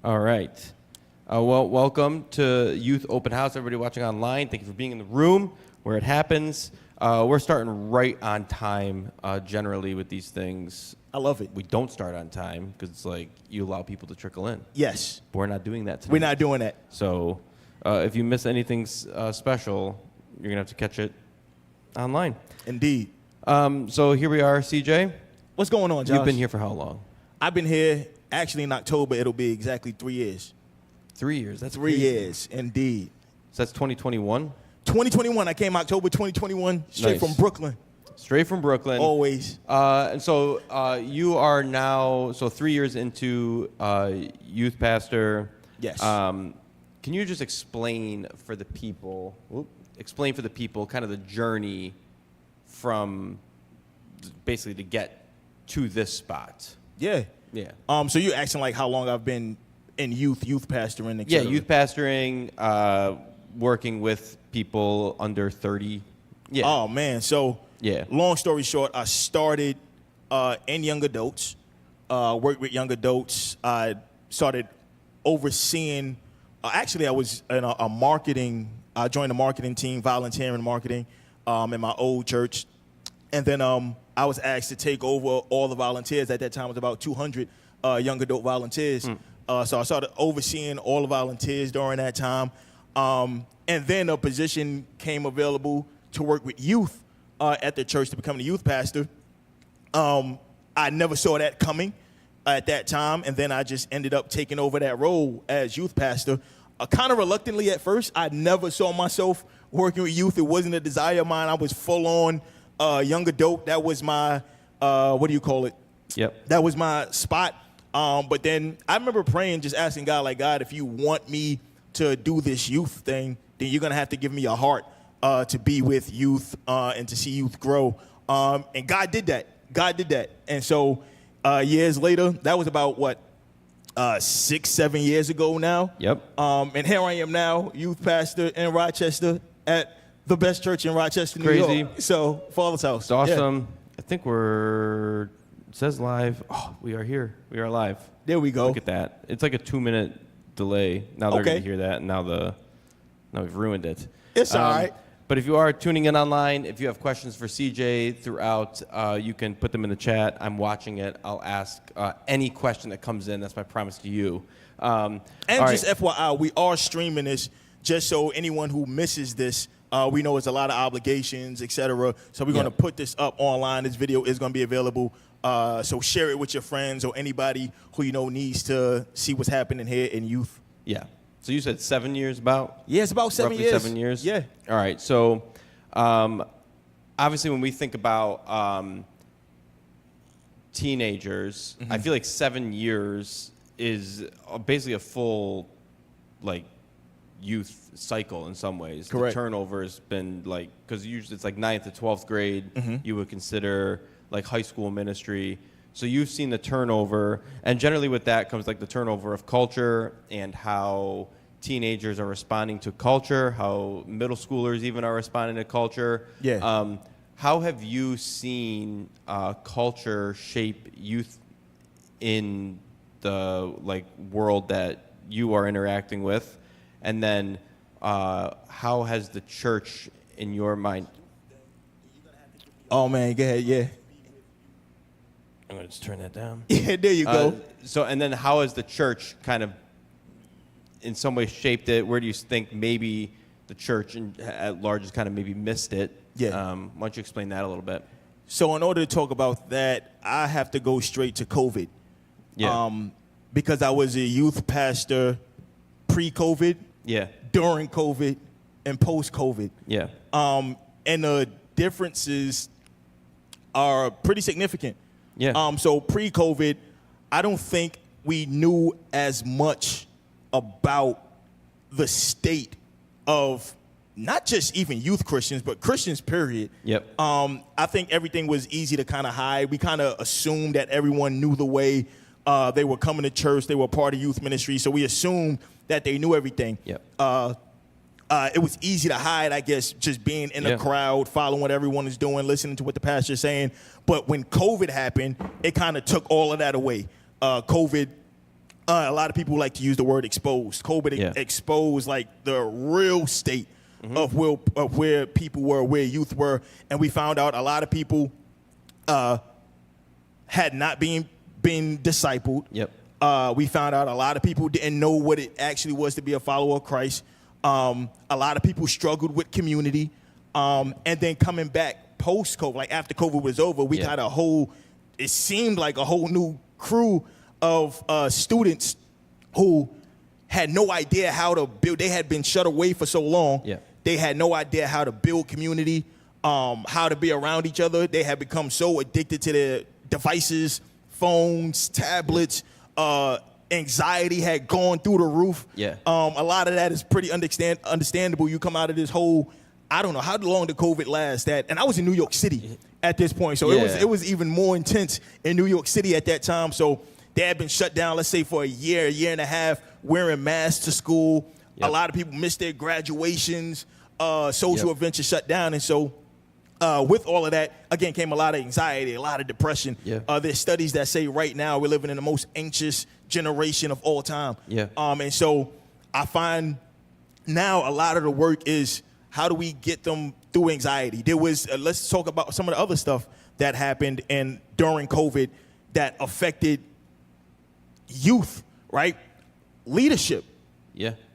All right. Well, welcome to Youth Open House. Everybody watching online, thank you for being in the room where it happens. We're starting right on time generally with these things. I love it. We don't start on time because it's like you allow people to trickle in. Yes. But we're not doing that tonight. We're not doing that. So if you miss anything special, you're going to have to catch it online. Indeed. So here we are, CJ. What's going on, Josh? You've been here for how long? I've been here, actually in October, it'll be exactly 3 years. 3 years. That's 3 crazy. years, indeed. So that's 2021? 2021. I came October 2021, straight Nice. from Brooklyn. Straight from Brooklyn. Always. And so you are now, 3 years into youth pastor. Yes. Can you just explain for the people kind of the journey from basically to get to this spot? Yeah. Yeah. So you're asking like how long I've been in youth pastoring, et Yeah, cetera. youth pastoring, working with people under 30. Yeah. Oh, man. So Yeah. long story short, I started in young adults, worked with young adults. I started overseeing, actually I was in a marketing, I joined the marketing team, volunteering marketing in my old church. And then I was asked to take over all the volunteers. At that time, it was about 200 young adult volunteers. So I started overseeing all the volunteers during that time. And then a position came available to work with youth at the church to become the youth pastor. I never saw that coming at that time. And then I just ended up taking over that role as youth pastor. Kind of reluctantly at first. I never saw myself working with youth. It wasn't a desire of mine. I was full on young adult. That was my, what do you call it? Yep. That was my spot. But then I remember praying, just asking God, like, God, if you want me to do this youth thing, then you're going to have to give me a heart to be with youth and to see youth grow. And God did that. God did that. And so years later, that was about, 6-7 years ago now. Yep. And here I am now, youth pastor in Rochester at the best church in Rochester, New Crazy. York. So, Father's house. It's awesome. I think it says live. Oh, we are here. We are live. There we go. Look at that. It's like a 2-minute delay. Now they're Okay. going to hear that, and now we've ruined it. It's all right. But if you are tuning in online, if you have questions for CJ throughout, you can put them in the chat. I'm watching it. I'll ask any question that comes in. That's my promise to you. And just FYI, we are streaming this just so anyone who misses this, we know it's a lot of obligations, et cetera. So we're going to put this up online. This video is going to be available. So share it with your friends or anybody who you know needs to see what's happening here in youth. Yeah. So you said 7 years about? Yeah, it's about 7 roughly years. 7 years? Yeah. All right. So obviously when we think about teenagers, I feel like 7 years is basically a full youth cycle in some ways. Correct. The turnover has been because usually it's 9th to 12th grade, you would consider high school ministry. So you've seen the turnover, and generally with that comes the turnover of culture and how teenagers are responding to culture, how middle schoolers even are responding to culture. Yeah. How have you seen culture shape youth in the world that you are interacting with? And then how has the church in your mind? Oh, man, go ahead, yeah. I'm going to just turn that down. Yeah, there you go. And then how has the church kind of in some way shaped it? Where do you think maybe the church at large has kind of maybe missed it? Yeah. Why don't you explain that a little bit? So in order to talk about that, I have to go straight to COVID. Yeah. Because I was a youth pastor pre-COVID, Yeah. during COVID, and post-COVID. Yeah. And the differences are pretty significant. Yeah. So pre-COVID, I don't think we knew as much about the state of not just even youth Christians, but Christians, period. Yep. I think everything was easy to kind of hide. We kind of assumed that everyone knew the way. They were coming to church. They were part of youth ministry. So we assumed that they knew everything. Yep. it was easy to hide, I guess, just being in the crowd, following what everyone is doing, listening to what the pastor is saying. But when COVID happened, it kind of took all of that away. COVID, a lot of people like to use the word exposed. COVID exposed like the real state of where people were, where youth were, and we found out a lot of people had not been discipled. We found out a lot of people didn't know what it actually was to be a follower of Christ. A lot of people struggled with community. And then coming back post-COVID, like after COVID was over, we got it seemed like a whole new crew of students who had no idea how to build. They had been shut away for so long. They had no idea how to build community, how to be around each other. They had become so addicted to their devices, phones, tablets. Anxiety had gone through the roof. A lot of that is pretty understandable. You come out of this whole, I don't know, how long did COVID last? And I was in New York City at this point, so it was even more intense in New York City at that time. So they had been shut down, let's say, for a year and a half, wearing masks to school. A lot of people missed their graduations. Social events are shut down, and so with all of that, again, came a lot of anxiety, a lot of depression. There's studies that say right now we're living in the most anxious generation of all time. And so I find now a lot of the work is how do we get them through anxiety? There was, let's talk about some of the other stuff that happened during COVID that affected youth, right? Leadership.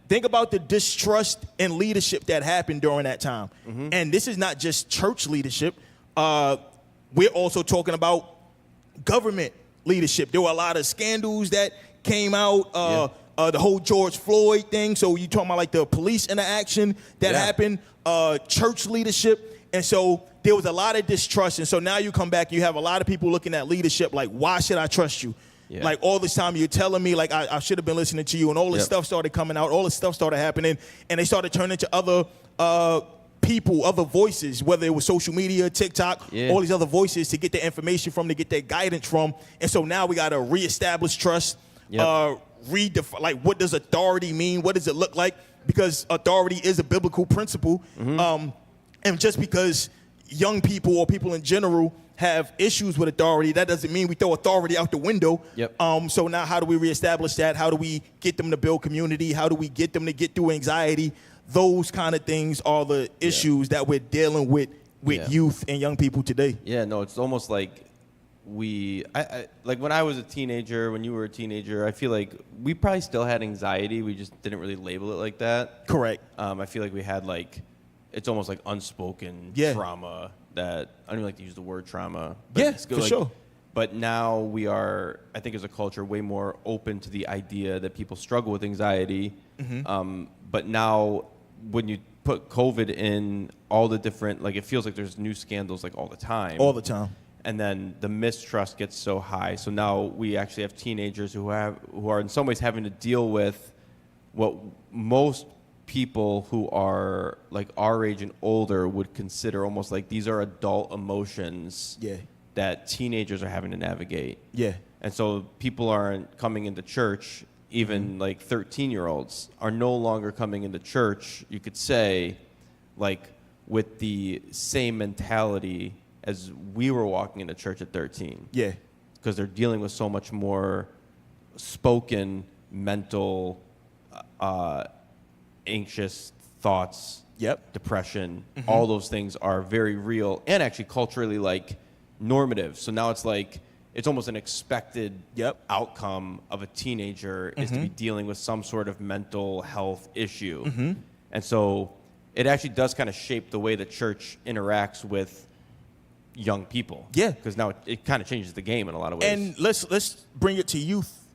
Think about the distrust in leadership that happened during that time. And this is not just church leadership. We're also talking about government leadership. There were a lot of scandals that came out, the whole George Floyd thing. So you talking about like the police interaction that happened, church leadership. And so there was a lot of distrust. And so now you come back, you have a lot of people looking at leadership like, why should I trust you? Like all this time you're telling me like I should have been listening to you, and all this stuff started coming out, all this stuff started happening, and they started turning to other people, other voices, whether it was social media, TikTok, all these other voices to get their information from, to get their guidance from. And so now we got to reestablish trust, redefine, like what does authority mean? What does it look like? Because authority is a biblical principle. And just because young people or people in general have issues with authority, that doesn't mean we throw authority out the window. So now how do we reestablish that? How do we get them to build community? How do we get them to get through anxiety? Those kind of things are the issues that we're dealing with youth and young people today. No, it's almost like I like when I was a teenager, when you were a teenager, I feel like we probably still had anxiety. We just didn't really label it like that. Correct. I feel like we had like, it's almost like unspoken trauma that, I don't even like to use the word trauma. But for sure. But now we are, I think as a culture, way more open to the idea that people struggle with anxiety. But now when you put COVID in, all the different, like it feels like there's new scandals like all the time. All the time. And then the mistrust gets so high. So now we actually have teenagers who are in some ways having to deal with what most people who are like our age and older would consider almost like these are adult emotions that teenagers are having to navigate. And so people aren't coming into church, even like 13-year-olds are no longer coming into church, you could say, like with the same mentality as we were walking into church at 13. Because they're dealing with so much more spoken, mental, anxious thoughts, depression, all those things are very real and actually culturally like normative. So now it's like, it's almost an expected outcome of a teenager is to be dealing with some sort of mental health issue. And so it actually does kind of shape the way the church interacts with young people. Because now it kind of changes the game in a lot of ways. And let's bring it to youth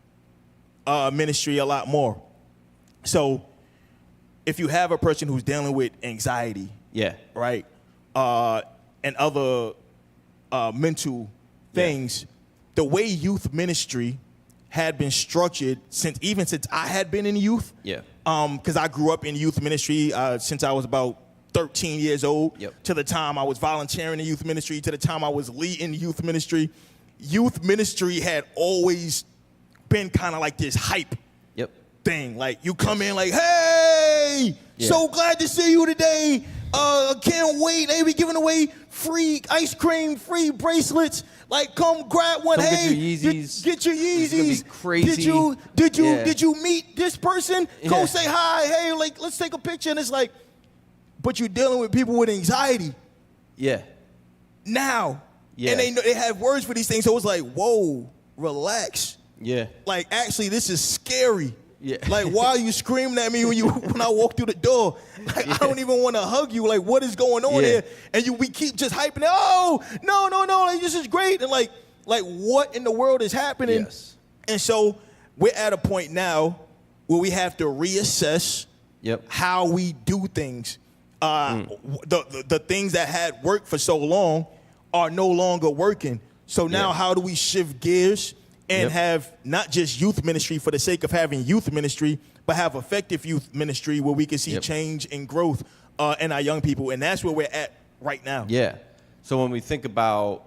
ministry a lot more. So if you have a person who's dealing with anxiety, right, and other mental things, the way youth ministry had been structured since I had been in youth, because I grew up in youth ministry since I was about 13 years old, to the time I was volunteering in youth ministry, to the time I was leading youth ministry. Youth ministry had always been kind of like this hype thing. Like you come in like, hey, hey, so glad to see you today. Can't wait. Hey, we giving away free ice cream, free bracelets. Like, come grab one. Come hey, get your Yeezys. Get your Yeezys. It's gonna be crazy. Did you meet this person? Go say hi. Hey, like, let's take a picture. And it's like, but you're dealing with people with anxiety. Yeah. Now. Yeah. And they have words for these things. So it's like, whoa, relax. Yeah. Like, actually, this is scary. Yeah. Like, why are you screaming at me when I walk through the door? Like, I don't even want to hug you. Like, what is going on here? And we keep just hyping it. Oh, no. Like, this is great. And like, what in the world is happening? Yes. And so we're at a point now where we have to reassess how we do things. The things that had worked for so long are no longer working. So now how do we shift gears and have not just youth ministry for the sake of having youth ministry, but have effective youth ministry where we can see change and growth in our young people? And that's where we're at right now. Yeah. So when we think about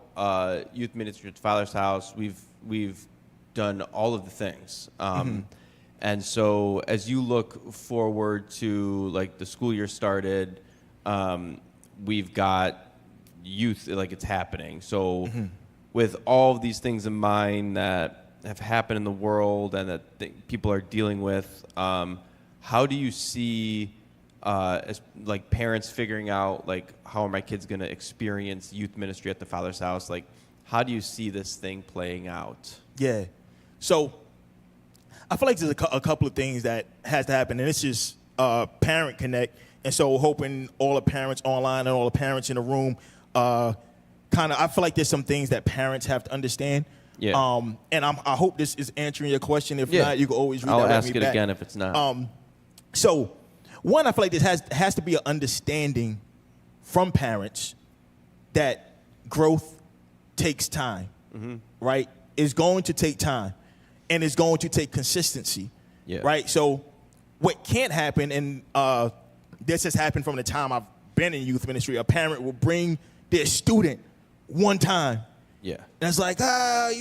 youth ministry at the Father's House, we've done all of the things. And so as you look forward to like the school year started, we've got youth, like it's happening. So with all of these things in mind that have happened in the world and that people are dealing with, how do you see as like parents figuring out like how are my kids going to experience youth ministry at the Father's House? Like, how do you see this thing playing out? Yeah. So I feel like there's a couple of things that has to happen, and it's just parent connect. And so hoping all the parents online and all the parents in the room I feel like there's some things that parents have to understand. Yeah. And I hope this is answering your question. If not, you can always redirect me back. I'll ask it again if it's not. So one, I feel like this has to be an understanding from parents that growth takes time, right? It's going to take time, and it's going to take consistency, right? So what can't happen, and this has happened from the time I've been in youth ministry, a parent will bring their student one time. Yeah. And it's like, I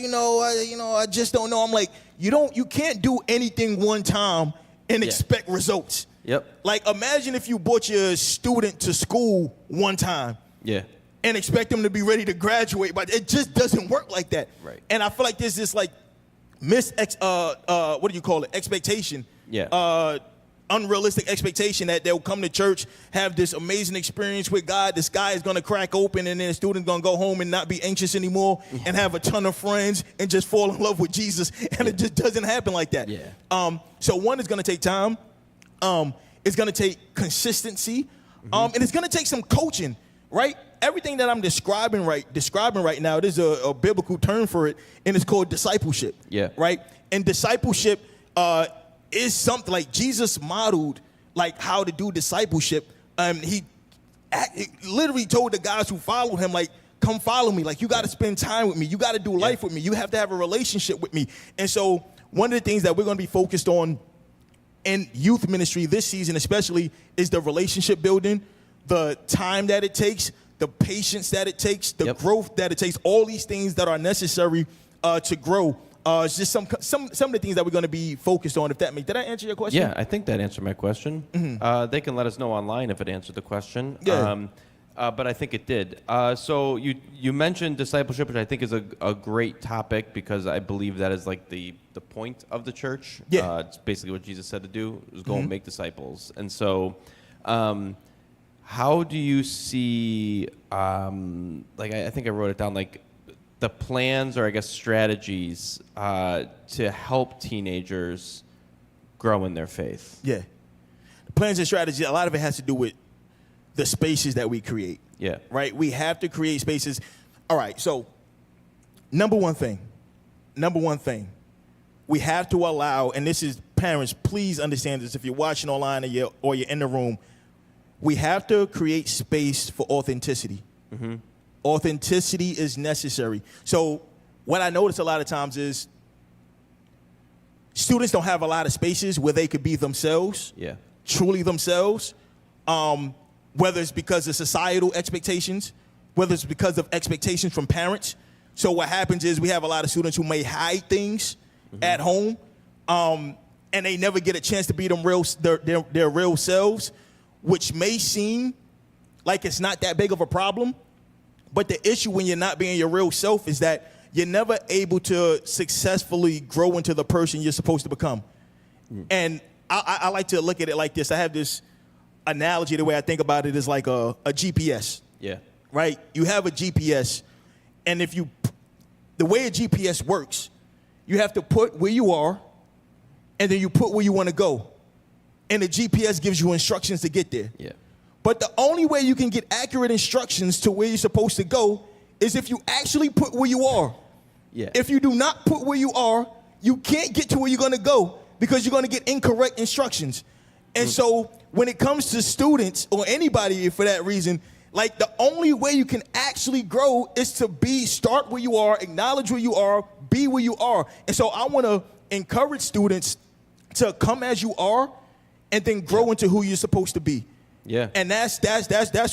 just don't know. I'm like, you can't do anything one time and expect results. Yep. Like, imagine if you brought your student to school one time. Yeah. And expect them to be ready to graduate, but it just doesn't work like that. Right. And I feel like there's this like expectation. Yeah. Unrealistic expectation that they'll come to church, have this amazing experience with God, the sky is going to crack open, and then the student's going to go home and not be anxious anymore and have a ton of friends and just fall in love with Jesus. And it just doesn't happen like that. Yeah. So one, is going to take time. It's going to take consistency. And it's going to take some coaching, right? Everything that I'm describing right now, there's a biblical term for it, and it's called discipleship. Yeah. Right? And discipleship is something like Jesus modeled like how to do discipleship. He literally told the guys who followed him, like, come follow me. Like, you got to spend time with me. You got to do life with me. You have to have a relationship with me. And so one of the things that we're going to be focused on in youth ministry this season especially is the relationship building, the time that it takes, the patience that it takes, the growth that it takes, all these things that are necessary to grow. It's just some of the things that we're going to be focused on. If that did I answer your question? Yeah, I think that answered my question. They can let us know online if it answered the question. Yeah. But I think it did. So you mentioned discipleship, which I think is a great topic because I believe that is like the point of the church. Yeah. It's basically what Jesus said to do, was go and make disciples. And so how do you see, like I think I wrote it down, like the plans or I guess strategies to help teenagers grow in their faith? Yeah. The plans and strategies, a lot of it has to do with the spaces that we create. Yeah. Right? We have to create spaces. All right, so number one thing, we have to allow, and this is parents, please understand this if you're watching online or you're in the room, we have to create space for authenticity. Authenticity is necessary. So what I notice a lot of times is students don't have a lot of spaces where they could be themselves, truly themselves, whether it's because of societal expectations, whether it's because of expectations from parents. So what happens is we have a lot of students who may hide things at home, and they never get a chance to be their real selves, which may seem like it's not that big of a problem. But the issue when you're not being your real self is that you're never able to successfully grow into the person you're supposed to become. And I like to look at it like this. I have this analogy. The way I think about it is like a GPS. Yeah. Right? You have a GPS, and the way a GPS works, you have to put where you are, and then you put where you want to go. And the GPS gives you instructions to get there. Yeah. But the only way you can get accurate instructions to where you're supposed to go is if you actually put where you are. Yeah. If you do not put where you are, you can't get to where you're going to go because you're going to get incorrect instructions. And so when it comes to students or anybody for that reason, like the only way you can actually grow is to start where you are, acknowledge where you are, be where you are. And so I want to encourage students to come as you are and then grow into who you're supposed to be. Yeah. And that's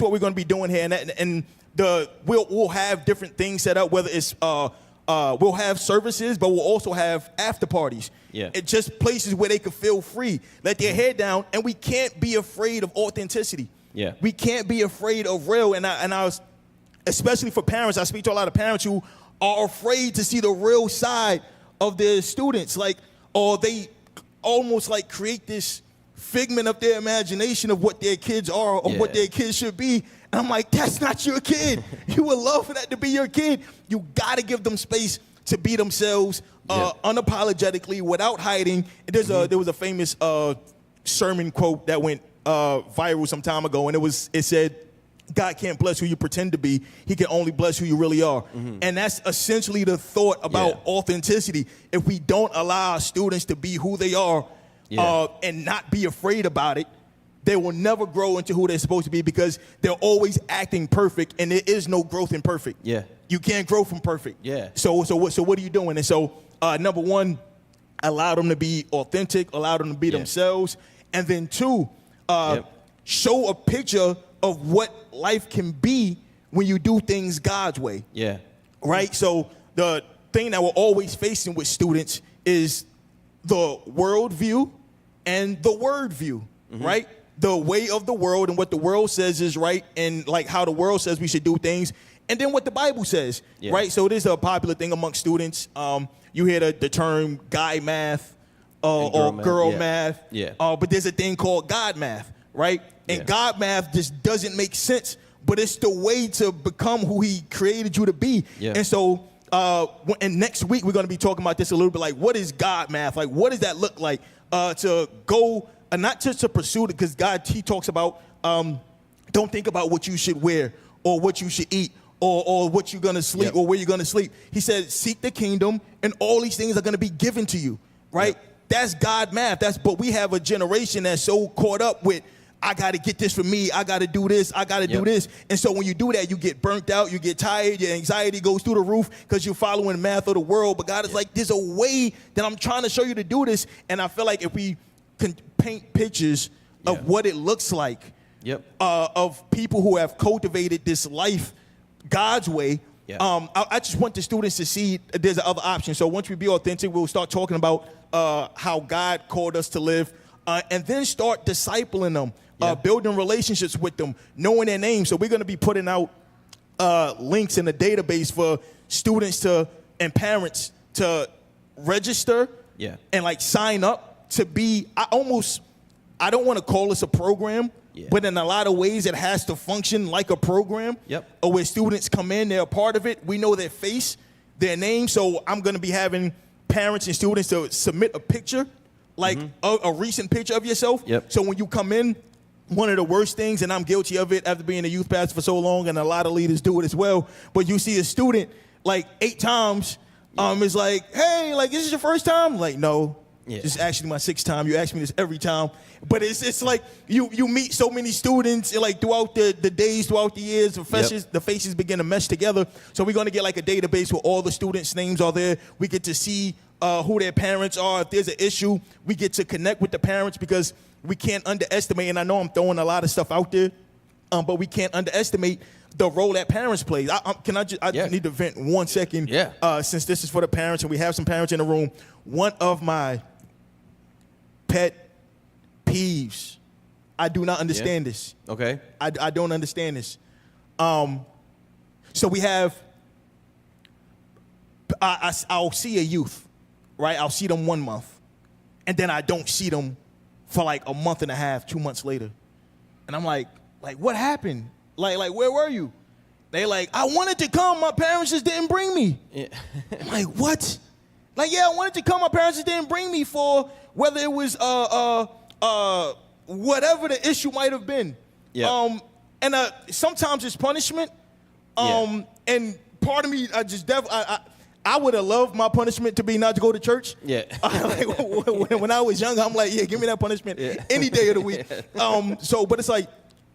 what we're going to be doing here. And we'll have different things set up, whether it's we'll have services, but we'll also have after parties. Yeah. It's just places where they can feel free, let their head down, and we can't be afraid of authenticity. Yeah. We can't be afraid of real. And I was, especially for parents, I speak to a lot of parents who are afraid to see the real side of their students, or they almost like create this figment of their imagination of what their kids are or what their kids should be. And I'm like, that's not your kid. You would love for that to be your kid. You got to give them space to be themselves unapologetically without hiding. There was a famous sermon quote that went viral some time ago, and it said, God can't bless who you pretend to be. He can only bless who you really are. And that's essentially the thought about authenticity. If we don't allow our students to be who they are, and not be afraid about it, they will never grow into who they're supposed to be because they're always acting perfect, and there is no growth in perfect. Yeah. You can't grow from perfect. Yeah. So what are you doing? And so number one, allow them to be authentic, allow them to be themselves, and then two, show a picture of what life can be when you do things God's way. Yeah. Right? So the thing that we're always facing with students is the worldview and the word view, right? The way of the world and what the world says is right, and like how the world says we should do things, and then what the Bible says, right? So it is a popular thing among students. You hear the term guy math or girl math, but there's a thing called God math, right? And God math just doesn't make sense, but it's the way to become who He created you to be. And so and next week we're going to be talking about this a little bit, like what is God math? Like what does that look like to go, not just to pursue it, because God, He talks about don't think about what you should wear or what you should eat or what you're going to sleep or where you're going to sleep. He said seek the kingdom and all these things are going to be given to you, right? That's God math. But we have a generation that's so caught up with, I got to get this for me. I got to do this. I got to do this. And so when you do that, you get burnt out. You get tired. Your anxiety goes through the roof because you're following the math of the world. But God is like, there's a way that I'm trying to show you to do this. And I feel like if we can paint pictures of what it looks like, of people who have cultivated this life God's way, I just want the students to see there's another option. So once we be authentic, we'll start talking about how God called us to live, and then start discipling them. Building relationships with them, knowing their names. So we're going to be putting out links in the database for students and parents to register and like sign up to be. I don't want to call this a program, but in a lot of ways it has to function like a program. Or where students come in, they're a part of it. We know their face, their name. So I'm going to be having parents and students to submit a picture, like a recent picture of yourself. So when you come in, one of the worst things, and I'm guilty of it after being a youth pastor for so long, and a lot of leaders do it as well, but you see a student like 8 times, is like, hey, like, is this your first time? Like, no, this is actually my 6th time. You ask me this every time. But it's like you meet so many students like throughout the days, throughout the years, the faces begin to mesh together. So we're going to get like a database where all the students' names are there. We get to see who their parents are. If there's an issue, we get to connect with the parents, because we can't underestimate, and I know I'm throwing a lot of stuff out there, but we can't underestimate the role that parents play. I just need to vent 1 second, since this is for the parents and we have some parents in the room. One of my pet peeves. I do not understand this. Okay. I don't understand this. So we have, I'll see a youth, right? I'll see them 1 month, and then I don't see them for like a month and a half, 2 months later. And I'm like, what happened? Like, where were you? They like, I wanted to come, my parents just didn't bring me. Yeah. I'm like, what? Like, yeah, I wanted to come, my parents just didn't bring me for whether it was whatever the issue might have been. Yeah. And sometimes it's punishment. And part of me, I would have loved my punishment to be not to go to church. Yeah. When I was younger, I'm like, yeah, give me that punishment any day of the week. But it's like,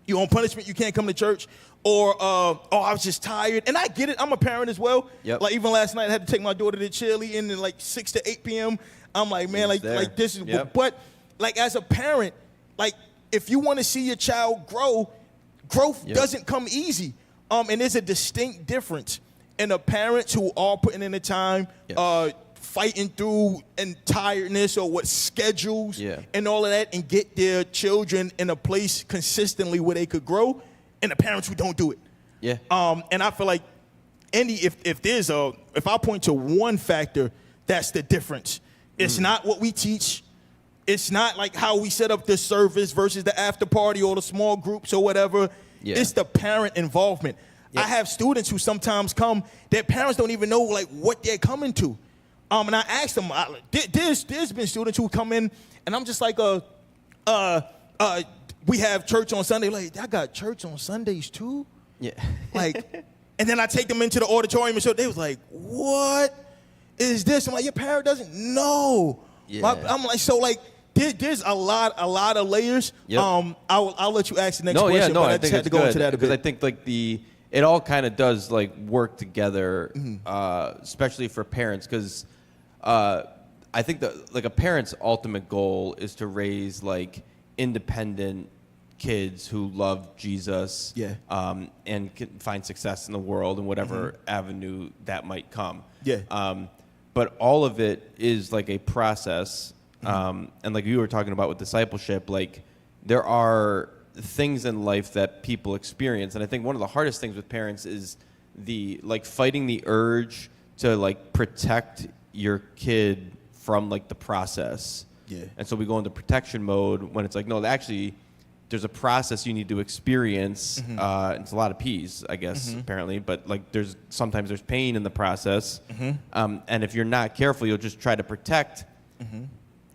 you on punishment, you can't come to church. Or, I was just tired. And I get it. I'm a parent as well. Yep. Like, even last night, I had to take my daughter to cheerleading in like 6 to 8 p.m. I'm like, man, like this is, but like as a parent, like if you want to see your child grow, growth doesn't come easy. And there's a distinct difference in the parents who are putting in the time, fighting through and tiredness or what schedules and all of that, and get their children in a place consistently where they could grow, and the parents who don't do it. Yeah. And I feel like if I point to one factor, that's the difference. It's not what we teach. It's not like how we set up this service versus the after party or the small groups or whatever. Yeah. It's the parent involvement. Yep. I have students who sometimes come, their parents don't even know like what they're coming to. And I ask them, there's been students who come in and I'm just like, we have church on Sunday. Like, I got church on Sundays too? Yeah. Like, and then I take them into the auditorium and so they was like, what is this? I'm like, your parent doesn't know. Yeah. I'm like, so like, there's a lot of layers. Yep. I'll let you ask the next question. No, but I think just had to go into that a bit. Because I think like it all kind of does like work together, especially for parents. Because I think that like a parent's ultimate goal is to raise like independent kids who love Jesus, and can find success in the world in whatever avenue that might come. Yeah. But all of it is like a process. And like you were talking about with discipleship, like there are things in life that people experience. And I think one of the hardest things with parents is the like fighting the urge to like protect your kid from like the process. Yeah. And so we go into protection mode when it's like, no, actually there's a process you need to experience. It's a lot of P's, I guess, apparently, but like sometimes there's pain in the process. And if you're not careful, you'll just try to protect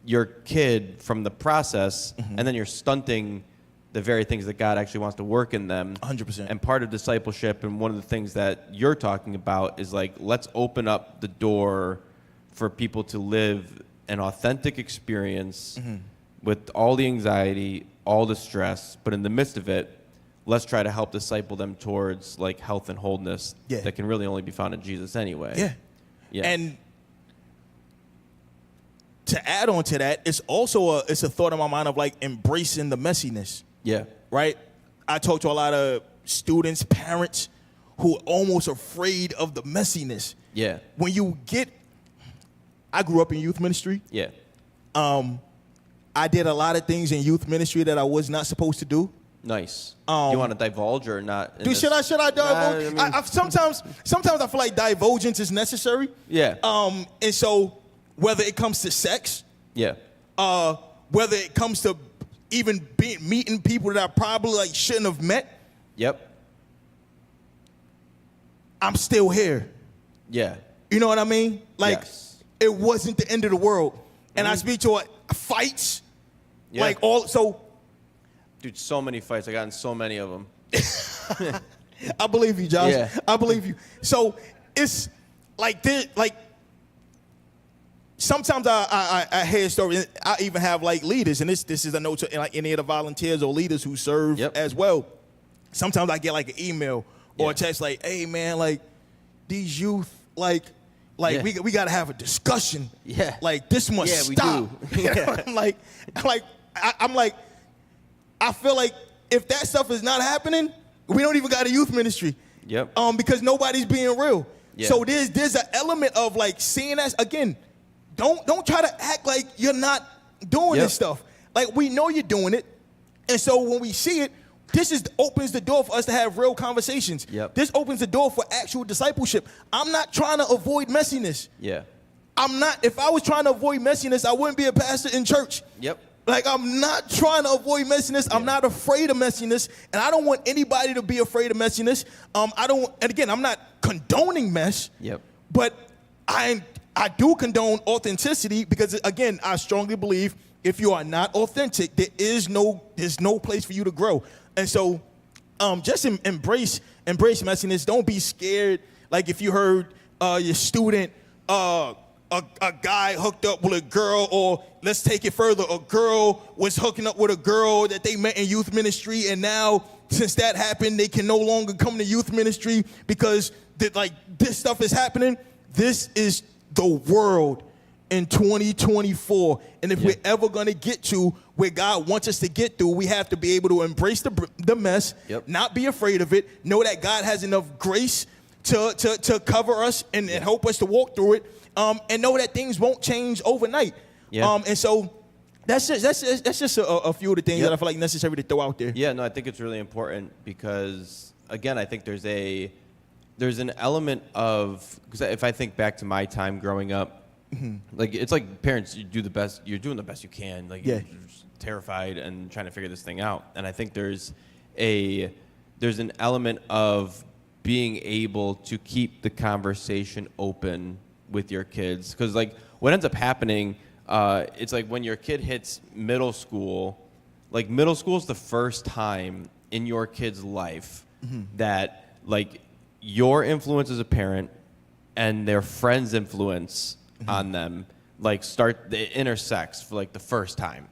your kid from the process, and then you're stunting the very things that God actually wants to work in them. 100%. And part of discipleship, and one of the things that you're talking about is like, let's open up the door for people to live an authentic experience with all the anxiety, all the stress, but in the midst of it, let's try to help disciple them towards like health and wholeness that can really only be found in Jesus anyway. Yeah. And to add on to that, it's also a thought in my mind of like embracing the messiness. Yeah. Right? I talk to a lot of students, parents who are almost afraid of the messiness. Yeah. When you I grew up in youth ministry. Yeah. I did a lot of things in youth ministry that I was not supposed to do. Nice. Do you want to divulge or not? Should I divulge? I sometimes I feel like divulgence is necessary. Yeah. And so whether it comes to sex, whether it comes to even meeting people that I probably like shouldn't have met. Yep. I'm still here. Yeah. You know what I mean? Like, it wasn't the end of the world. And I speak to fights. Yeah. Like dude, so many fights. I got in so many of them. I believe you, Josh. Yeah. I believe you. So it's like this, like sometimes I hear stories. I even have like leaders, and this is a note to like any of the volunteers or leaders who serve as well. Sometimes I get like an email or a text like, "Hey man, like these youth, like we got to have a discussion. Yeah, like this must stop." We do. Yeah. I'm like, I feel like if that stuff is not happening, we don't even got a youth ministry. Yep. Because nobody's being real. Yeah. So there's an element of like seeing us again. Don't try to act like you're not doing Yep. this stuff. Like, we know you're doing it. And so when we see it, opens the door for us to have real conversations. Yep. This opens the door for actual discipleship. I'm not trying to avoid messiness. Yeah. I'm not. If I was trying to avoid messiness, I wouldn't be a pastor in church. Yep. Like, I'm not trying to avoid messiness. I'm not afraid of messiness, and I don't want anybody to be afraid of messiness. And again, I'm not condoning mess. Yep. But I do condone authenticity because, again, I strongly believe if you are not authentic, there's no place for you to grow. And so, just embrace messiness. Don't be scared. Like, if you heard your student, a guy hooked up with a girl, or let's take it further, a girl was hooking up with a girl that they met in youth ministry, and now since that happened, they can no longer come to youth ministry because this stuff is happening. This is the world in 2024, and if we're ever going to get to where God wants us to get to, we have to be able to embrace the mess, not be afraid of it, know that God has enough grace to cover us and help us to walk through it. And know that things won't change overnight. And so that's just a few of the things that I feel like necessary to throw out there. Yeah, no, I think it's really important because, again, I think there's an element of, because if I think back to my time growing up, like, it's like parents, you're doing the best you can. Like, you're just terrified and trying to figure this thing out. And I think there's an element of being able to keep the conversation open with your kids, because like what ends up happening, it's like when your kid hits middle school, like middle school is the first time in your kid's life that like your influence as a parent and their friends' influence on them like they intersects for like the first time.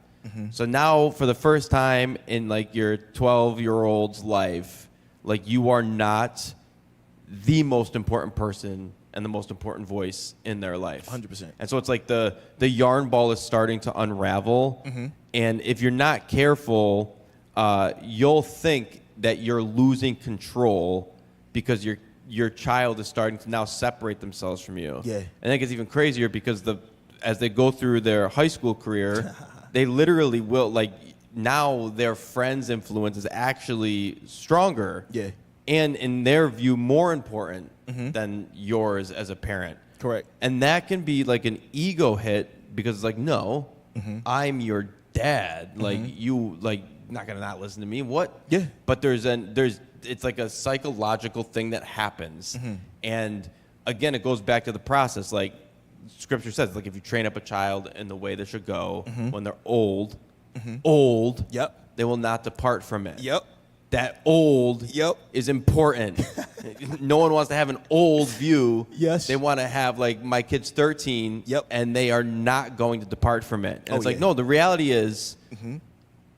So now for the first time in like your 12-year-old's life, like you are not the most important person and the most important voice in their life. 100%. And so it's like the yarn ball is starting to unravel. And if you're not careful, you'll think that you're losing control because your child is starting to now separate themselves from you. Yeah. And it gets even crazier because as they go through their high school career, they literally will, like, now their friends' influence is actually stronger. Yeah. And in their view, more important than yours as a parent. Correct. And that can be like an ego hit because it's like, no, I'm your dad. Like, you, like, not gonna not listen to me. What? Yeah. But it's like a psychological thing that happens. And again, it goes back to the process. Like Scripture says, like if you train up a child in the way they should go, when they're old, they will not depart from it. That old is important. No one wants to have an old view. Yes. They want to have, like, my kid's 13, and they are not going to depart from it. And it's like, no, the reality is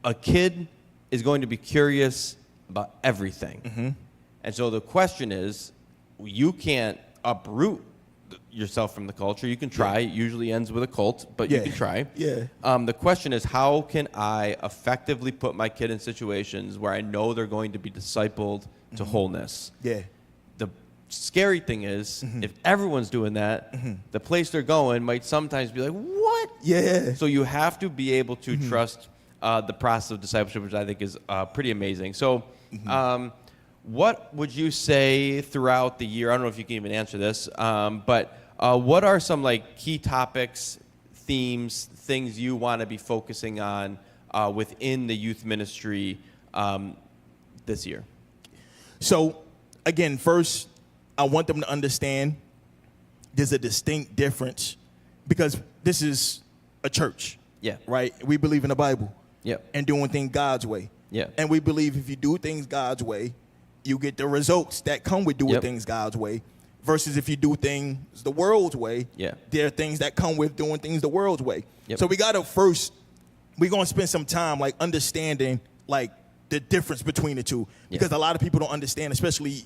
a kid is going to be curious about everything. And so the question is, you can't uproot yourself from the culture. You can try. It usually ends with a cult, but you can try. The question is, how can I effectively put my kid in situations where I know they're going to be discipled to wholeness? The scary thing is, if everyone's doing that, the place they're going might sometimes be like, what? So you have to be able to trust the process of discipleship, which I think is pretty amazing. So what would you say throughout the year? I don't know if you can even answer this, but what are some like key topics, themes, things you want to be focusing on within the youth ministry this year? So, again, first, I want them to understand there's a distinct difference because this is a church. Right? We believe in the Bible. And doing things God's way. And we believe if you do things God's way, you get the results that come with doing things God's way. Versus if you do things the world's way, there are things that come with doing things the world's way. So we got to first, we're going to spend some time like understanding like the difference between the two. Because a lot of people don't understand, especially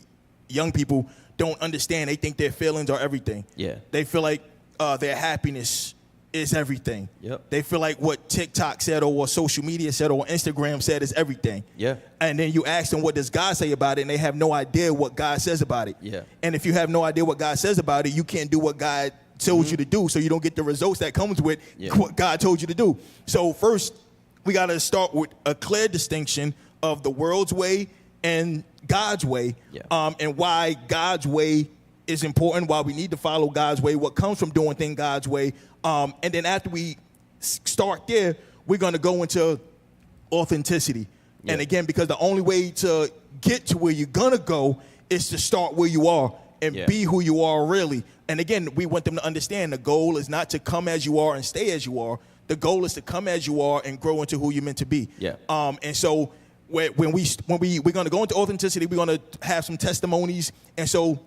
young people don't understand. They think their feelings are everything. They feel like their happiness is everything. They feel like what TikTok said or what social media said or what Instagram said is everything. And then you ask them, what does God say about it? And they have no idea what God says about it. And if you have no idea what God says about it, you can't do what God tells you to do, so you don't get the results that comes with what God told you to do. So first, we got to start with a clear distinction of the world's way and God's way, and why God's way is important, why we need to follow God's way, what comes from doing things God's way. And then after we start there, we're going to go into authenticity. And again, because the only way to get to where you're going to go is to start where you are and be who you are really. And again, we want them to understand the goal is not to come as you are and stay as you are. The goal is to come as you are and grow into who you're meant to be. And so we're going to go into authenticity, we're going to have some testimonies. And so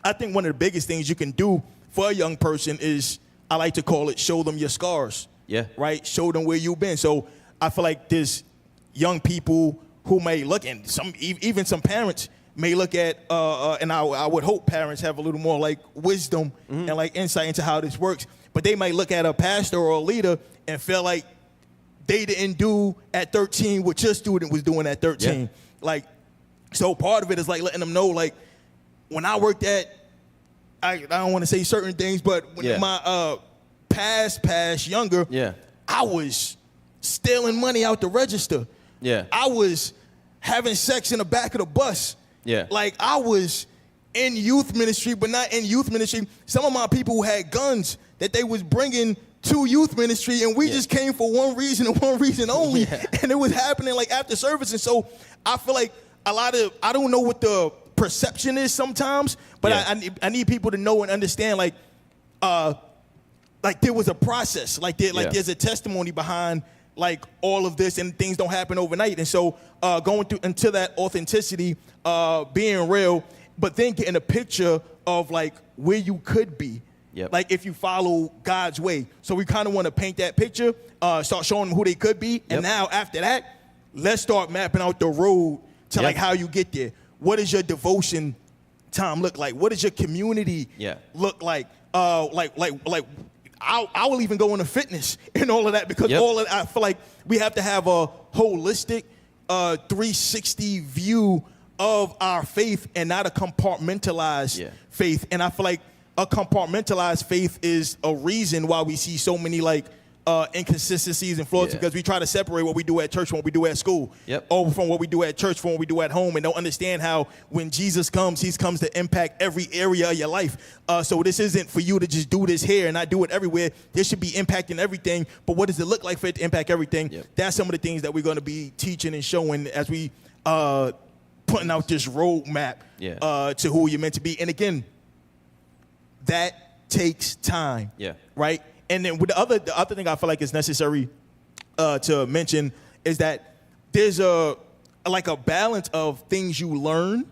I think one of the biggest things you can do for a young person is, I like to call it, show them your scars. Right? Show them where you've been. So I feel like there's young people who may look, and even some parents may look at, and I would hope parents have a little more like wisdom and like insight into how this works. But they might look at a pastor or a leader and feel like they didn't do at 13 what your student was doing at 13. Like, so part of it is like letting them know, like, when I worked at, I don't want to say certain things, but when my past younger, I was stealing money out the register. I was having sex in the back of the bus. Like, I was in youth ministry, but not in youth ministry. Some of my people had guns that they was bringing to youth ministry, and we just came for one reason and one reason only. And it was happening like after service. And so I feel like I don't know what the perception is sometimes, but I need people to know and understand, like there was a process, there's a testimony behind like all of this, and things don't happen overnight. And so going through into that authenticity, being real, but then getting a picture of like where you could be. Like if you follow God's way. So we kind of want to paint that picture, start showing them who they could be. And now after that, let's start mapping out the road to like how you get there. What does your devotion time look like? What does your community look like? I will even go into fitness and all of that, because all of that, I feel like we have to have a holistic 360 view of our faith and not a compartmentalized faith. And I feel like a compartmentalized faith is a reason why we see so many like inconsistencies and flaws, because we try to separate what we do at church from what we do at school, or from what we do at church from what we do at home, and don't understand how when Jesus comes, he comes to impact every area of your life. So this isn't for you to just do this here and not do it everywhere. This should be impacting everything. But what does it look like for it to impact everything? That's some of the things that we're going to be teaching and showing as we putting out this roadmap to who you're meant to be. And again, that takes time, right? And then with the other thing I feel like is necessary to mention is that there's a balance of things you learn,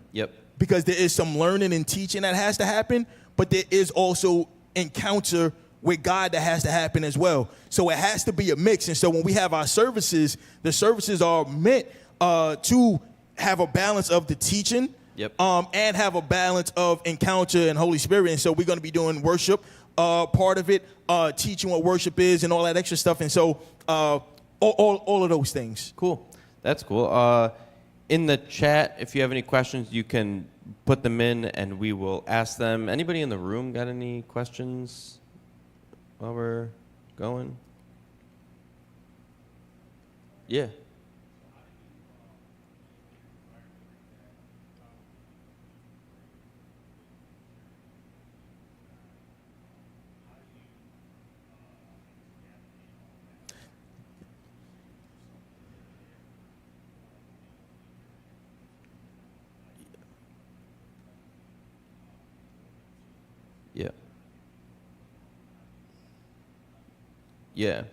because there is some learning and teaching that has to happen, but there is also encounter with God that has to happen as well. So it has to be a mix. And so when we have our services, the services are meant to have a balance of the teaching, and have a balance of encounter and Holy Spirit. And so we're going to be doing worship, part of it, teaching what worship is and all that extra stuff. And so all of those things. Cool. That's cool. In the chat, if you have any questions, you can put them in and we will ask them. Anybody in the room got any questions while we're going? Yeah. Yeah.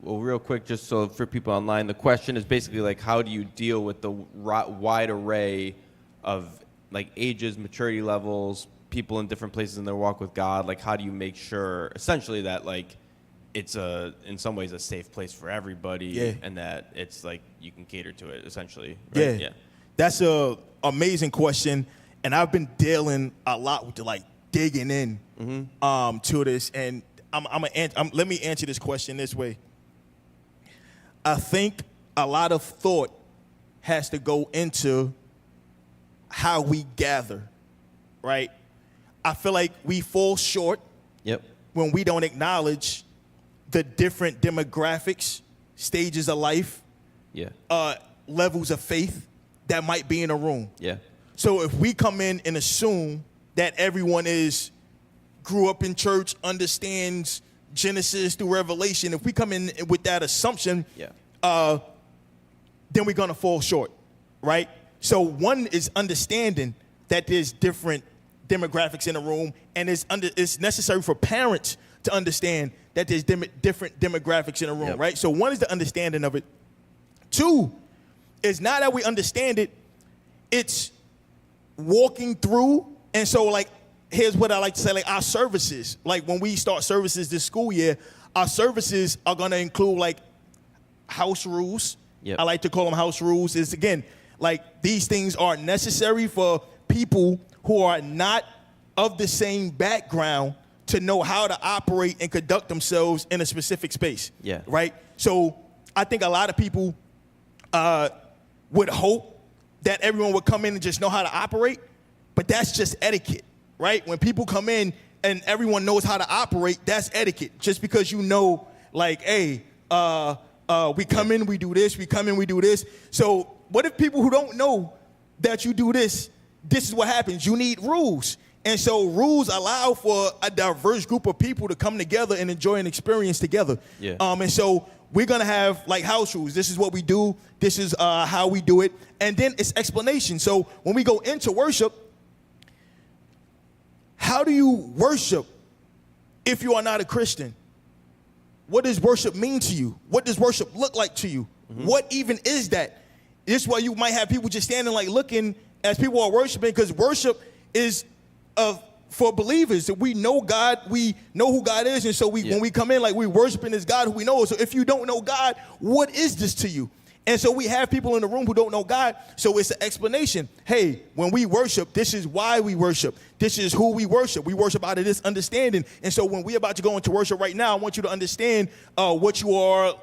Well, real quick, just so for people online, the question is basically like, how do you deal with the wide array of like ages, maturity levels, people in different places in their walk with God? Like, how do you make sure, essentially, that like it's in some ways a safe place for everybody, and that it's like you can cater to it, essentially? Right? That's a amazing question, and I've been dealing a lot with like digging in to this, and let me answer this question this way. I think a lot of thought has to go into how we gather, right? I feel like we fall short when we don't acknowledge the different demographics, stages of life, levels of faith that might be in a room. Yeah. So if we come in and assume that everyone grew up in church, understands Genesis through Revelation, if we come in with that assumption, then we're going to fall short, right? So one is understanding that there's different demographics in the room, and it's necessary for parents to understand that there's different demographics in the room, right? So one is the understanding of it. Two is now that we understand it, it's walking through. And so, like, here's what I like to say, like, our services, like when we start services this school year, our services are going to include, like, house rules. I like to call them house rules. Is, again, like, these things are necessary for people who are not of the same background to know how to operate and conduct themselves in a specific space. Right? So I think a lot of people would hope that everyone would come in and just know how to operate, but that's just etiquette, right? When people come in and everyone knows how to operate, that's etiquette. Just because you know, like, hey, we come in, we do this, we come in, we do this. So what if people who don't know that you do this, this is what happens. You need rules. And so rules allow for a diverse group of people to come together and enjoy an experience together. And so we're going to have, like, house rules. This is what we do. This is how we do it. And then it's explanation. So when we go into worship, how do you worship if you are not a Christian? What does worship mean to you? What does worship look like to you? What even is that? This is why you might have people just standing, like, looking as people are worshiping, because worship is for believers. We know God, we know who God is, and so when we come in, like, we worshiping this God who we know. So if you don't know God, what is this to you? And so we have people in the room who don't know God, so it's an explanation. Hey, when we worship, this is why we worship. This is who we worship. We worship out of this understanding. And so when we're about to go into worship right now, I want you to understand what you are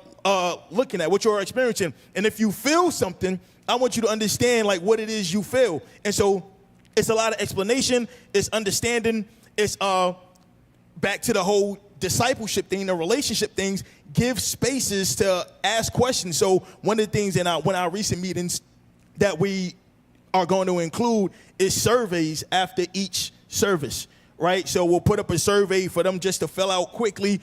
looking at, what you are experiencing. And if you feel something, I want you to understand, like, what it is you feel. And so it's a lot of explanation. It's understanding. It's back to the whole discipleship thing, the relationship things. Give spaces to ask questions. So one of the things in our recent meetings that we are going to include is surveys after each service, right? So we'll put up a survey for them just to fill out quickly.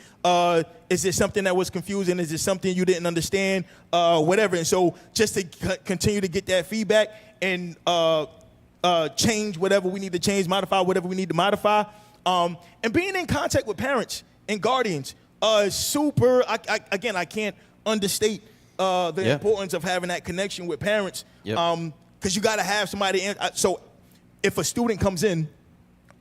Is there something that was confusing? Is there something you didn't understand? Whatever. And so just to continue to get that feedback and change whatever we need to change, modify whatever we need to modify. And being in contact with parents and guardians is super. I can't understate the importance of having that connection with parents. Because you got to have somebody in. So if a student comes in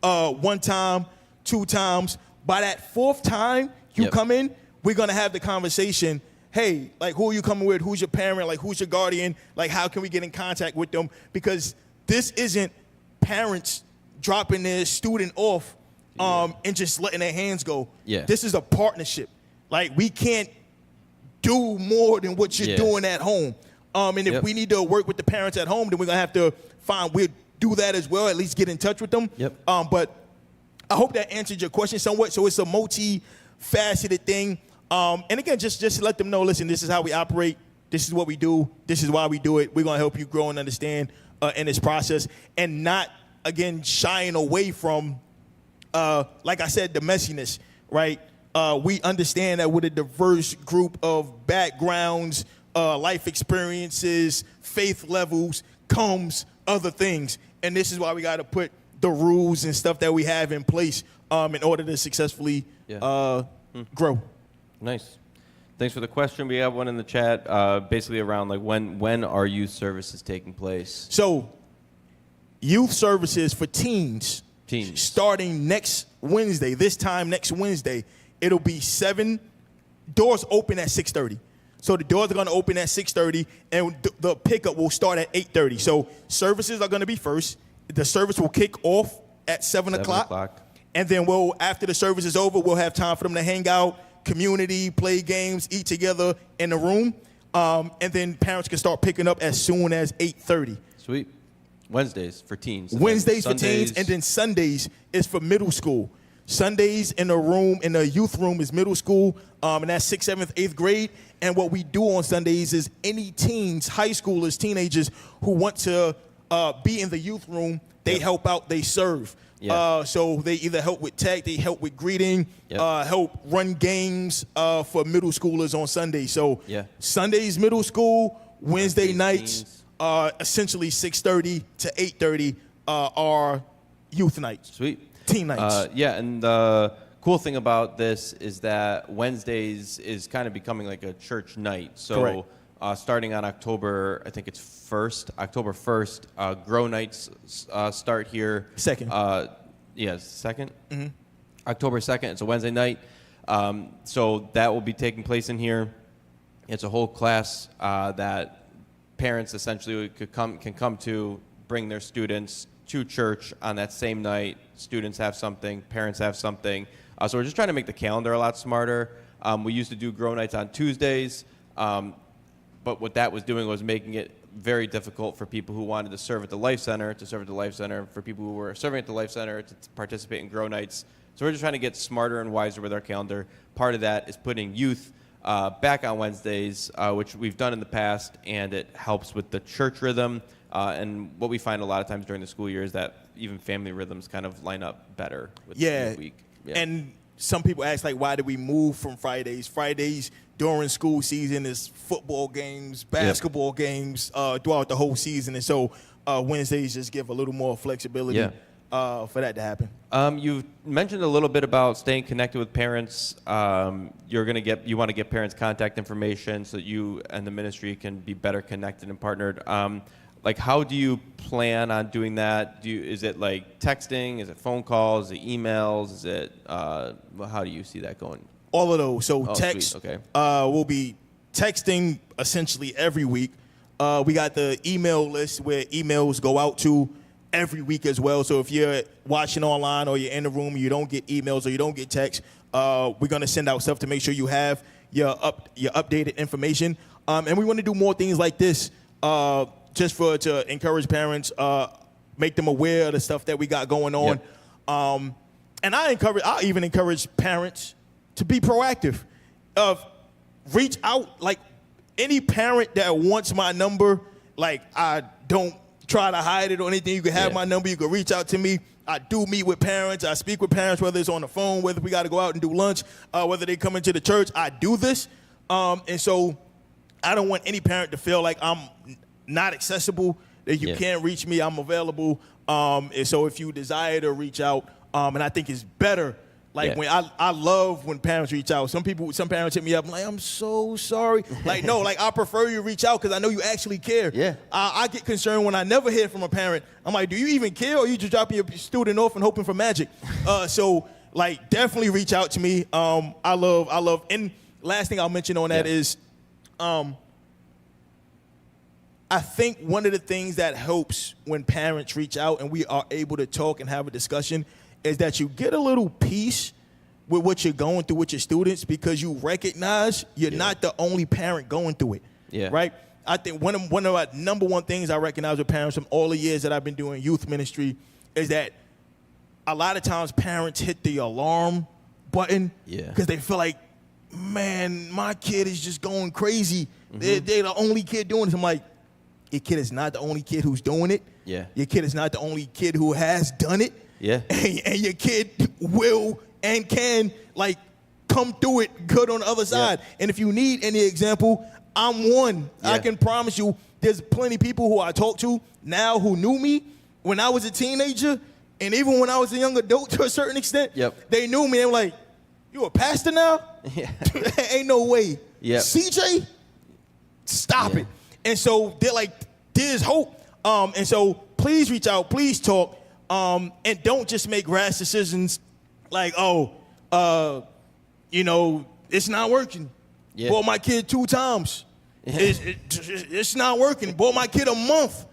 one time, two times, by that fourth time you come in, we're going to have the conversation. Hey, like, who are you coming with? Who's your parent? Like, who's your guardian? Like, how can we get in contact with them? Because this isn't parents dropping their student off and just letting their hands go. This is a partnership. Like, we can't do more than what you're doing at home. And if we need to work with the parents at home, then we're going to have to we'll do that as well, at least get in touch with them. But I hope that answered your question somewhat. So it's a multi-faceted thing. And again, just let them know, listen, this is how we operate. This is what we do. This is why we do it. We're going to help you grow and understand in this process, and not, again, shying away from, like I said, the messiness, right? We understand that with a diverse group of backgrounds, life experiences, faith levels, comes other things. And this is why we got to put the rules and stuff that we have in place in order to successfully grow. Nice. Thanks for the question. We have one in the chat, basically around, like, when are youth services taking place? So youth services for teens. Starting next Wednesday, this time next Wednesday, it'll be 7. Doors open at 6:30. So the doors are going to open at 6:30, and the pickup will start at 8:30. So services are going to be first. The service will kick off at 7 o'clock. And then after the service is over, we'll have time for them to hang out, community, play games, eat together in the room. And then parents can start picking up as soon as 8:30. Sweet. Wednesdays for teens. Wednesdays for teens, and then Sundays is for middle school. Sundays in the youth room is middle school, and that's 6th, 7th, 8th grade. And what we do on Sundays is any teens, high schoolers, teenagers who want to be in the youth room, they help out, they serve. So they either help with tech, they help with greeting, help run games for middle schoolers on Sundays. So Sundays middle school, Wednesday nights, essentially 6:30 to 8:30 are youth nights. Sweet. Teen nights. And the cool thing about this is that Wednesdays is kind of becoming like a church night. So starting on October, I think it's October 1st, Grow Nights start here. Second. Second? Mm-hmm. October 2nd, it's a Wednesday night. So that will be taking place in here. It's a whole class that parents essentially can come to, bring their students to church on that same night. Students have something, parents have something. So we're just trying to make the calendar a lot smarter. We used to do Grow Nights on Tuesdays, but what that was doing was making it very difficult for people who wanted to serve at the Life Center to serve at the Life Center, for people who were serving at the Life Center to participate in Grow Nights. So we're just trying to get smarter and wiser with our calendar. Part of that is putting youth back on Wednesdays, which we've done in the past, and it helps with the church rhythm. And what we find a lot of times during the school year is that even family rhythms kind of line up better with the week. And some people ask, like, why did we move from Fridays? Fridays during school season is football games, basketball games throughout the whole season. And so Wednesdays just give a little more flexibility for that to happen. You've mentioned a little bit about staying connected with parents. You want to get parents' contact information so that you and the ministry can be better connected and partnered. Like, how do you plan on doing that? Is it like texting? Is it phone calls? Is it emails? Is it how do you see that going? All of those. So text. Sweet. Okay. We'll be texting essentially every week. We got the email list where emails go out to every week as well. So if you're watching online or you're in the room and you don't get emails or you don't get texts, we're gonna send out stuff to make sure you have your updated information. And we want to do more things like this. Just to encourage parents, make them aware of the stuff that we got going on. And I even encourage parents to be proactive. Reach out, like any parent that wants my number, like I don't try to hide it or anything. You can have my number, you can reach out to me. I do meet with parents, I speak with parents, whether it's on the phone, whether we got to go out and do lunch, whether they come into the church, I do this. And so I don't want any parent to feel like I'm not accessible, that you can't reach me, I'm available. And so if you desire to reach out, and I think it's better, like when I love when parents reach out. Some parents hit me up, I'm like, I'm so sorry. Like, no, like I prefer you reach out because I know you actually care. I get concerned when I never hear from a parent. I'm like, do you even care, or you just dropping your student off and hoping for magic? So like, definitely reach out to me. I love, and last thing I'll mention on that is, I think one of the things that helps when parents reach out and we are able to talk and have a discussion is that you get a little peace with what you're going through with your students, because you recognize you're not the only parent going through it. Right? I think one of my number one things I recognize with parents from all the years that I've been doing youth ministry is that a lot of times parents hit the alarm button because they feel like, man, my kid is just going crazy. They're the only kid doing this. I'm like, your kid is not the only kid who's doing it. Your kid is not the only kid who has done it. And your kid will and can, like, come through it good on the other side. And if you need any example, I'm one. I can promise you there's plenty of people who I talk to now who knew me when I was a teenager, and even when I was a young adult to a certain extent. They knew me. They were like, you a pastor now? Ain't no way. CJ, stop it. And so they're like, there's hope. And so please reach out, please talk, and don't just make rash decisions like, it's not working. Bought my kid 2 times. It's not working. Bought my kid a month.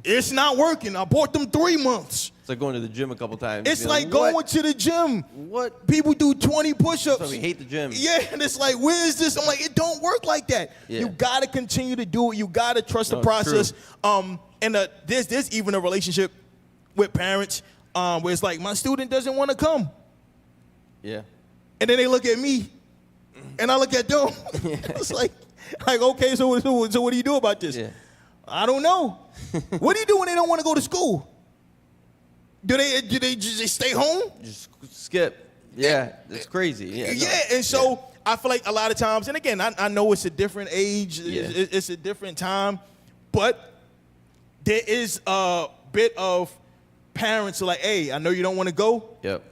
It's not working. I bought them 3 months. It's like going to the gym a couple times. It's like going to the gym. What? People do 20 push-ups. So we hate the gym. And it's like, where is this? I'm like, it don't work like that. You got to continue to do it. You got to trust the process. And there's even a relationship with parents where it's like, my student doesn't want to come. Yeah. And then they look at me, and I look at them. It's like, okay, so what do you do about this? Yeah. I don't know. What do you do when they don't want to go to school? Do they just stay home? Just skip. Yeah, it's crazy. Yeah. Yeah, and so I feel like a lot of times, and again, I know it's a different age, it's a different time, but there is a bit of parents are like, hey, I know you don't want to go. Yep.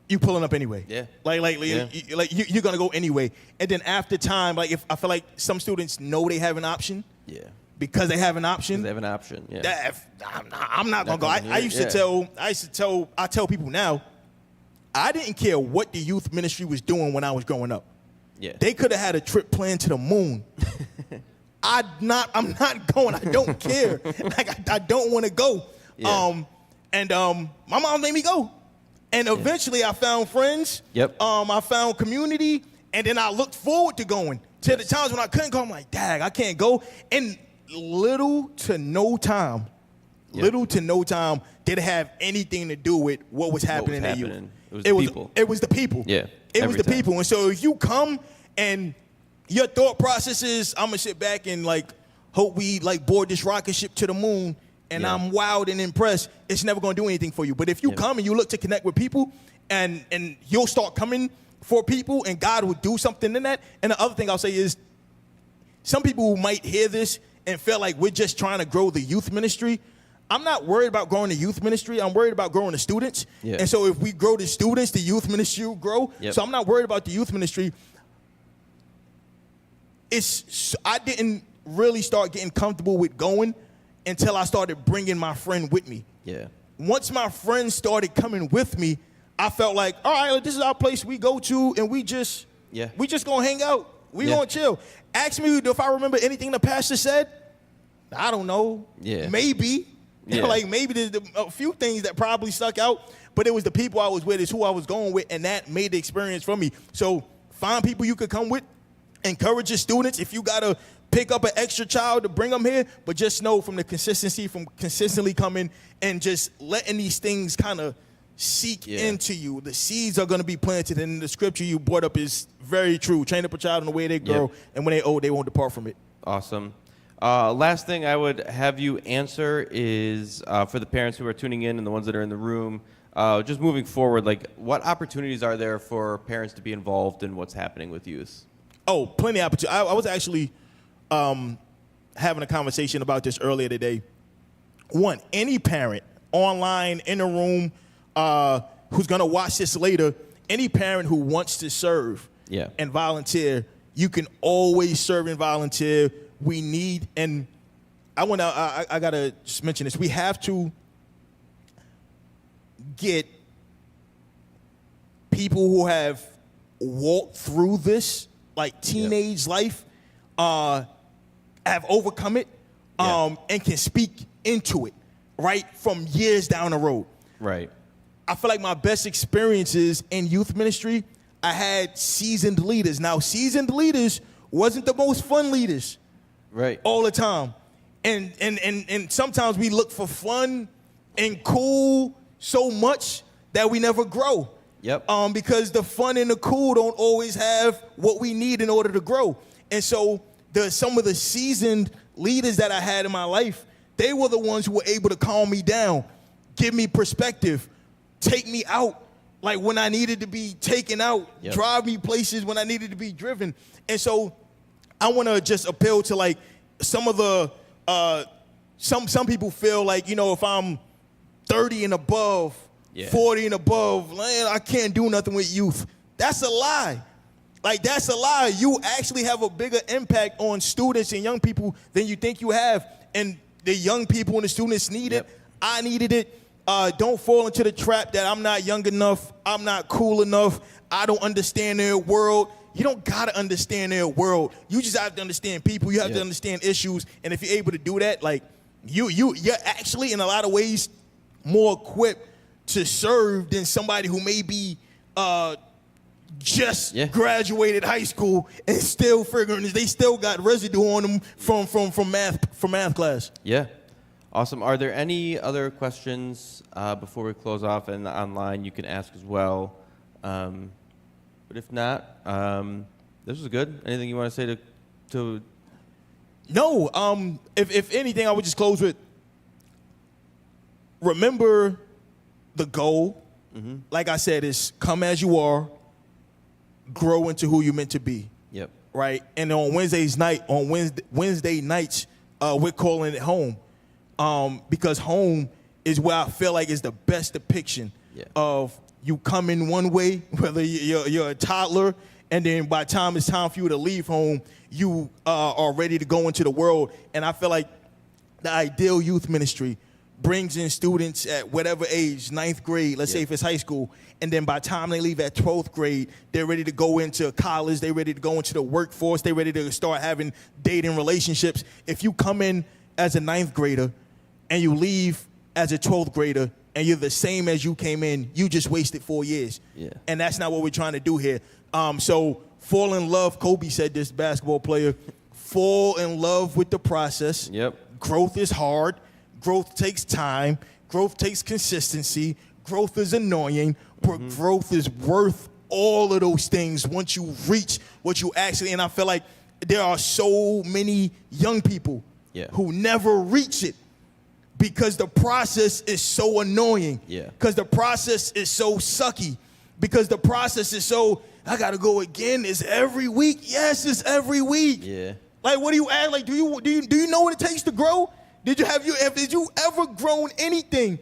You pulling up anyway. Yeah. You're gonna go anyway. And then after time, like if I feel like some students know they have an option. Yeah. Because they have an option. They have an option. Yeah. I'm not gonna go. I tell people now, I didn't care what the youth ministry was doing when I was growing up. Yeah. They could have had a trip planned to the moon. I'm not going. I don't care. Like I don't want to go. Yeah. My mom made me go. And eventually I found friends. Yep. I found community. And then I looked forward to going. To the times when I couldn't go, I'm like, dang, I can't go. And little to no time did it have anything to do with what was happening in youth. It was the people. It was the people. Yeah. It was the people. And so if you come and your thought process is, I'm gonna sit back and like hope we like board this rocket ship to the moon, and I'm wowed and impressed, it's never gonna do anything for you. But if you come and you look to connect with people, and you'll start coming for people, and God will do something in that. And the other thing I'll say is, some people might hear this and feel like we're just trying to grow the youth ministry. I'm not worried about growing the youth ministry. I'm worried about growing the students. Yeah. And so if we grow the students, the youth ministry will grow. Yep. So I'm not worried about the youth ministry. I didn't really start getting comfortable with going until I started bringing my friend with me. Yeah. Once my friends started coming with me, I felt like, all right, this is our place we go to, and we just gonna hang out. We gonna chill. Ask me if I remember anything the pastor said. I don't know. Yeah. Maybe. Yeah. Like maybe there's a few things that probably stuck out, but it was the people I was with, is who I was going with, and that made the experience for me. So find people you could come with. Encourage your students. If you gotta pick up an extra child to bring them here, but just know from the consistency, from consistently coming and just letting these things kind of seek into you. The seeds are going to be planted, and the scripture you brought up is very true. Train up a child in the way they grow, and when they old, they won't depart from it. Awesome. Last thing I would have you answer is for the parents who are tuning in and the ones that are in the room, just moving forward, like what opportunities are there for parents to be involved in what's happening with youth? Oh, plenty of opportunity. I was actually having a conversation about this earlier today. One, any parent online, in a room, who's going to watch this later, any parent who wants to serve and volunteer, you can always serve and volunteer. We need, and I got to just mention this, we have to get people who have walked through this, like teenage life, have overcome it, and can speak into it, right, from years down the road. Right. I feel like my best experiences in youth ministry, I had seasoned leaders. Now, seasoned leaders wasn't the most fun leaders, right, all the time, and sometimes we look for fun and cool so much that we never grow. Yep. Because the fun and the cool don't always have what we need in order to grow. And so some of the seasoned leaders that I had in my life, they were the ones who were able to calm me down, give me perspective, take me out like when I needed to be taken out, drive me places when I needed to be driven. And so I want to just appeal to like some of the some people feel like, you know, if I'm 30 and above, 40 and above, man, I can't do nothing with youth. That's a lie. Like, that's a lie. You actually have a bigger impact on students and young people than you think you have. And the young people and the students need it. I needed it. Don't fall into the trap that I'm not young enough, I'm not cool enough, I don't understand their world. You don't gotta understand their world. You just have to understand people. You have to understand issues. And if you're able to do that, like you're actually in a lot of ways more equipped to serve than somebody who may be just graduated high school and still figuring they still got residue on them from math class. Yeah. Awesome. Are there any other questions before we close off? And online you can ask as well. But if not, this was good. Anything you want to say to No. If anything, I would just close with remember the goal. Mm-hmm. Like I said, is come as you are, grow into who you're meant to be. Yep. Right. And on Wednesday nights, we're calling it home, because home is where I feel like is the best depiction of you come in one way, whether you're a toddler, and then by the time it's time for you to leave home, you are ready to go into the world. And I feel like the ideal youth ministry brings in students at whatever age, 9th grade, let's say if it's high school, and then by the time they leave at 12th grade, they're ready to go into college, they're ready to go into the workforce, they're ready to start having dating relationships. If you come in as a 9th grader and you leave as a 12th grader and you're the same as you came in, you just wasted 4 years. Yeah. And that's not what we're trying to do here. So fall in love, Kobe said this, basketball player, fall in love with the process. Yep. Growth is hard. Growth takes time. Growth takes consistency. Growth is annoying, but growth is worth all of those things once you reach what you actually, and I feel like there are so many young people who never reach it because the process is so annoying. Yeah. Because the process is so sucky. Because the process is so, I got to go again. It's every week. Yes, it's every week. Yeah. Like, what do you add? Like, do you know what it takes to grow? Did you ever grown anything